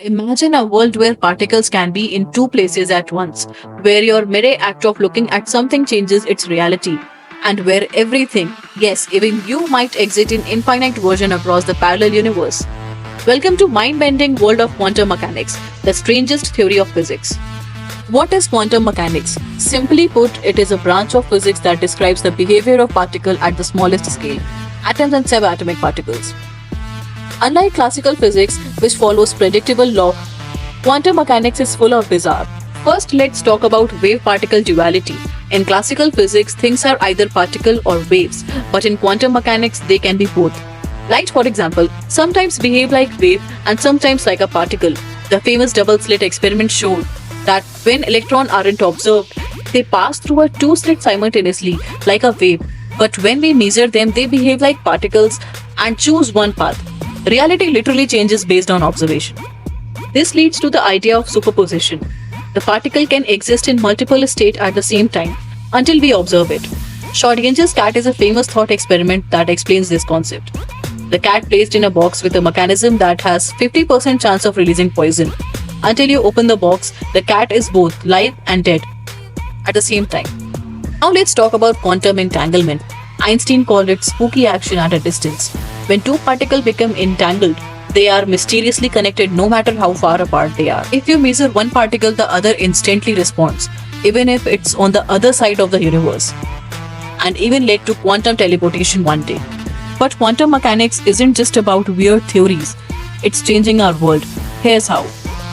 Imagine a world where particles can be in two places at once, where your mere act of looking at something changes its reality, and where everything, yes, even you might exist in infinite version across the parallel universe. Welcome to mind-bending world of quantum mechanics, the strangest theory of physics. What is quantum mechanics? Simply put, it is a branch of physics that describes the behavior of particle at the smallest scale, atoms and subatomic particles. Unlike classical physics, which follows predictable law, quantum mechanics is full of bizarre. First, let's talk about wave-particle duality. In classical physics, things are either particle or waves, but in quantum mechanics, they can be both. Light, for example, sometimes behave like wave and sometimes like a particle. The famous double-slit experiment showed that when electrons aren't observed, they pass through a two-slit simultaneously like a wave, but when we measure them, they behave like particles and choose one path. Reality literally changes based on observation. This leads to the idea of superposition. The particle can exist in multiple states at the same time until we observe it. Schrödinger's cat is a famous thought experiment that explains this concept. The cat placed in a box with a mechanism that has 50% chance of releasing poison. Until you open the box, the cat is both live and dead at the same time. Now let's talk about quantum entanglement. Einstein called it spooky action at a distance. When two particles become entangled, they are mysteriously connected no matter how far apart they are. If you measure one particle, the other instantly responds, even if it's on the other side of the universe, and even led to quantum teleportation one day. But quantum mechanics isn't just about weird theories, it's changing our world. Here's how.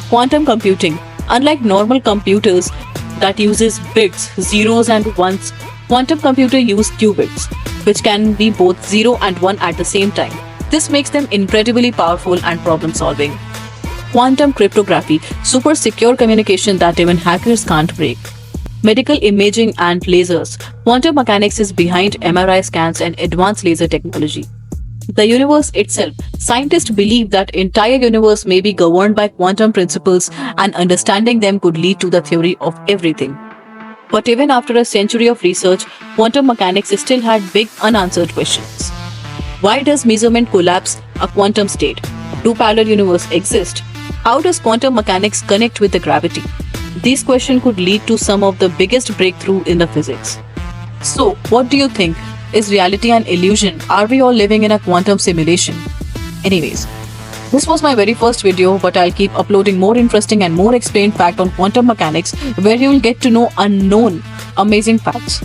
Quantum computing. Unlike normal computers that uses bits, zeros and ones, quantum computer use qubits, which can be both 0 and 1 at the same time. This makes them incredibly powerful and problem-solving. Quantum cryptography, super secure communication that even hackers can't break. Medical imaging and lasers. Quantum mechanics is behind MRI scans and advanced laser technology. The universe itself. Scientists believe that entire universe may be governed by quantum principles, and understanding them could lead to the theory of everything. But even after a century of research, quantum mechanics still had big unanswered questions. Why does measurement collapse a quantum state? Do parallel universes exist? How does quantum mechanics connect with the gravity? These questions could lead to some of the biggest breakthrough in the physics. So, what do you think? Is reality an illusion? Are we all living in a quantum simulation? Anyways, this was my very first video, but I'll keep uploading more interesting and more explained facts on quantum mechanics where you will get to know unknown, amazing facts.